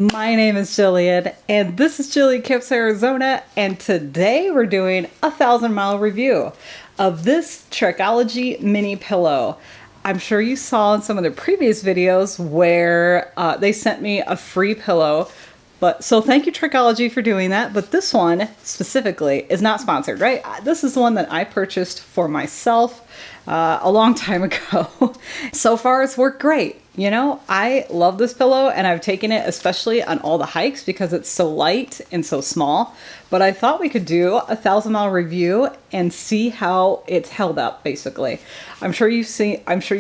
My name is Jillian, and this is Jillian Kips, Arizona, and today we're doing a 1,000-mile review of this Trekology mini pillow. I'm sure you saw in some of the previous videos where they sent me a free pillow, so thank you Trekology for doing that, but this one specifically is not sponsored, right? This is the one that I purchased for myself a long time ago. So far it's worked great. You know, I love this pillow and I've taken it especially on all the hikes because it's so light and so small. But I thought we could do a 1,000-mile review and see how it's held up, basically. I'm sure you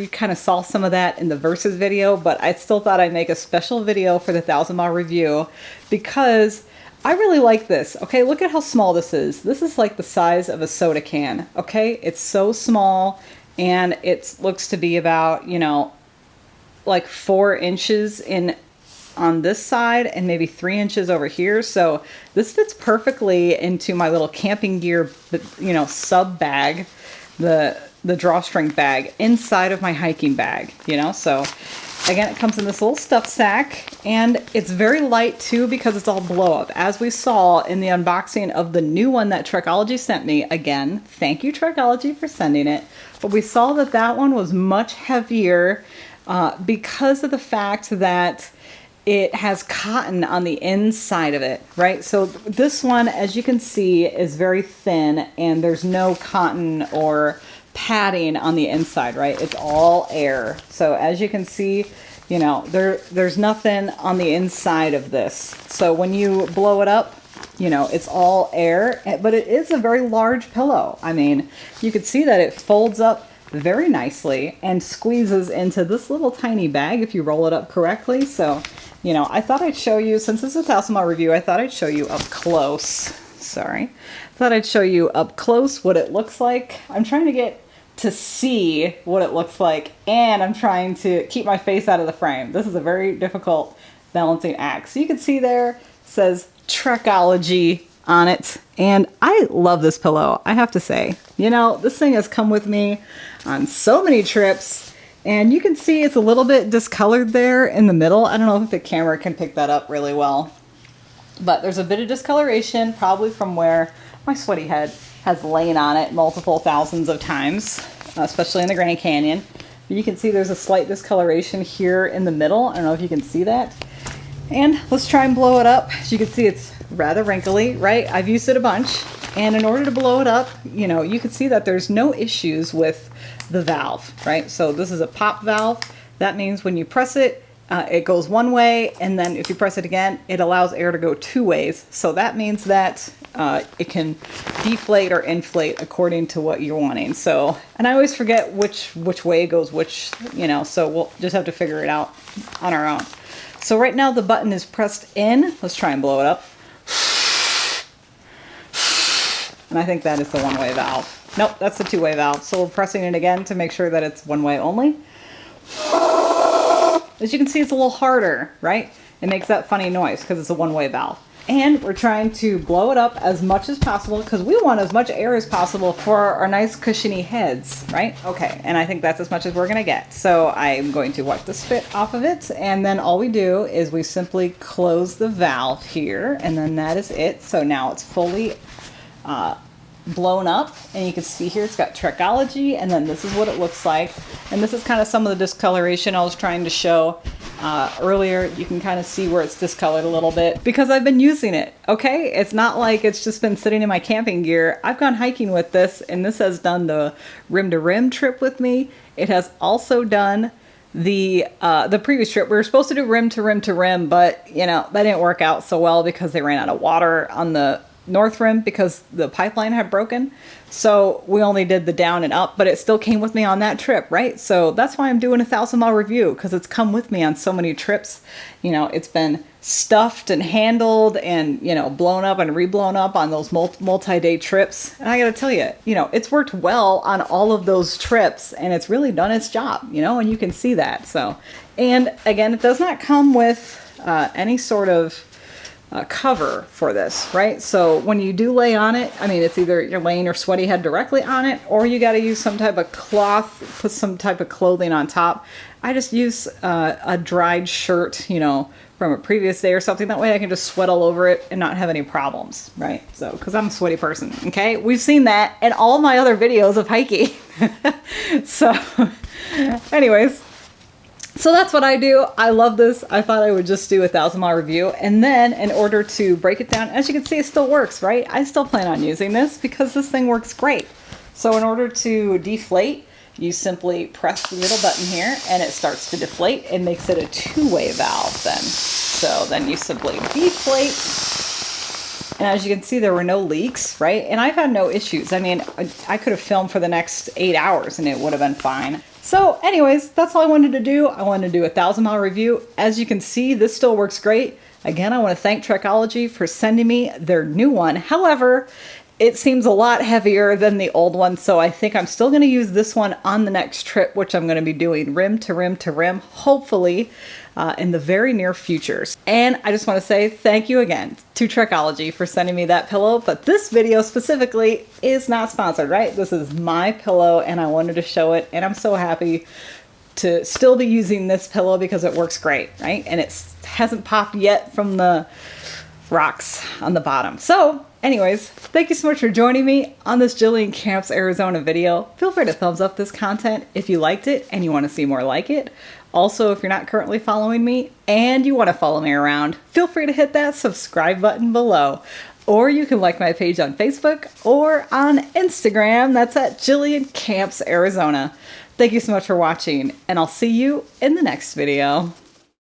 kind of saw some of that in the Versus video, but I still thought I'd make a special video for the 1,000-mile review because I really like this. Okay, look at how small this is. This is like the size of a soda can. Okay, it's so small and it looks to be about, you know, like 4 inches in on this side and maybe 3 inches over here. So this fits perfectly into my little camping gear, you know, sub bag, the drawstring bag inside of my hiking bag, you know. So again, it comes in this little stuff sack and it's very light too because it's all blow up, as we saw in the unboxing of the new one that Trekology sent me. Again, thank you Trekology for sending it. But we saw that that one was much heavier because of the fact that it has cotton on the inside of it, right? So this one, as you can see, is very thin and there's no cotton or padding on the inside, right? It's all air. So as you can see, you know, there's nothing on the inside of this. So when you blow it up, you know, it's all air, but it is a very large pillow. I mean, you could see that it folds up very nicely and squeezes into this little tiny bag if you roll it up correctly. So, you know, I thought I'd show you, since this is a 1,000-mile review, I thought I'd show you up close. Sorry. I thought I'd show you up close what it looks like. I'm trying to get to see what it looks like, and I'm trying to keep my face out of the frame. This is a very difficult balancing act. So you can see there, it says Trekology on it, and I love this pillow, I have to say. You know, this thing has come with me on so many trips, and you can see it's a little bit discolored there in the middle. I don't know if the camera can pick that up really well, but there's a bit of discoloration, probably from where my sweaty head has lain on it multiple thousands of times, especially in the Grand Canyon. But you can see there's a slight discoloration here in the middle. I don't know if you can see that. And let's try and blow it up. As you can see, it's rather wrinkly, right? I've used it a bunch. And in order to blow it up, you know, you can see that there's no issues with the valve, right? So this is a pop valve. That means when you press it, it goes one way, and then if you press it again, it allows air to go 2 ways. So that means that it can deflate or inflate according to what you're wanting. So, and I always forget which way goes which, you know, so we'll just have to figure it out on our own. So right now the button is pressed in. Let's try and blow it up. And I think that is the one-way valve. Nope, that's the two-way valve. So we're pressing it again to make sure that it's one way only. As you can see, it's a little harder, right? It makes that funny noise because it's a one-way valve. And we're trying to blow it up as much as possible because we want as much air as possible for our nice cushiony heads, right? Okay, and I think that's as much as we're gonna get. So I'm going to wipe the spit off of it, and then all we do is we simply close the valve here, and then that is it. So now it's fully blown up, and you can see here it's got Trekology, and then this is what it looks like. And this is kind of some of the discoloration I was trying to show earlier. You can kind of see where it's discolored a little bit because I've been using it, okay? It's not like it's just been sitting in my camping gear. I've gone hiking with this, and this has done the rim-to-rim trip with me. It has also done the previous trip. We were supposed to do rim to rim to rim, but you know, that didn't work out so well because they ran out of water on the north rim because the pipeline had broken. So we only did the down and up, but it still came with me on that trip, right? So that's why I'm doing a 1,000-mile review, because it's come with me on so many trips. You know, it's been stuffed and handled and, you know, blown up and reblown up on those multi-day trips. And I gotta tell you, you know, it's worked well on all of those trips, and it's really done its job, you know, and you can see that. So, and again, it does not come with any sort of cover for this, right? So when you do lay on it, I mean, it's either you're laying your sweaty head directly on it, or you got to use some type of cloth, put some type of clothing on top. I just use a dried shirt, you know, from a previous day or something. That way I can just sweat all over it and not have any problems, right? So, because I'm a sweaty person, okay? We've seen that in all my other videos of hiking. So, anyways, so that's what I do. I love this. I thought I would just do a 1,000-mile review. And then in order to break it down, as you can see, it still works, right? I still plan on using this because this thing works great. So in order to deflate, you simply press the little button here and it starts to deflate. It makes it a two-way valve then. So then you simply deflate. And as you can see, there were no leaks, right? And I've had no issues. I mean, I could have filmed for the next 8 hours and it would have been fine. So anyways, that's all I wanted to do. I wanted to do a 1,000-mile review. As you can see, this still works great. Again, I want to thank Trekology for sending me their new one. However, it seems a lot heavier than the old one, so I think I'm still going to use this one on the next trip, which I'm going to be doing rim to rim to rim, hopefully in the very near future. And I just want to say thank you again to Trekology for sending me that pillow, but this video specifically is not sponsored, right? This is my pillow and I wanted to show it, and I'm so happy to still be using this pillow because it works great, right? And it hasn't popped yet from the rocks on the bottom. So anyways, thank you so much for joining me on this Jillian Camps Arizona video. Feel free to thumbs up this content if you liked it and you want to see more like it. Also, if you're not currently following me and you want to follow me around, feel free to hit that subscribe button below. Or you can like my page on Facebook or on Instagram. That's at Jillian Camps Arizona. Thank you so much for watching, and I'll see you in the next video.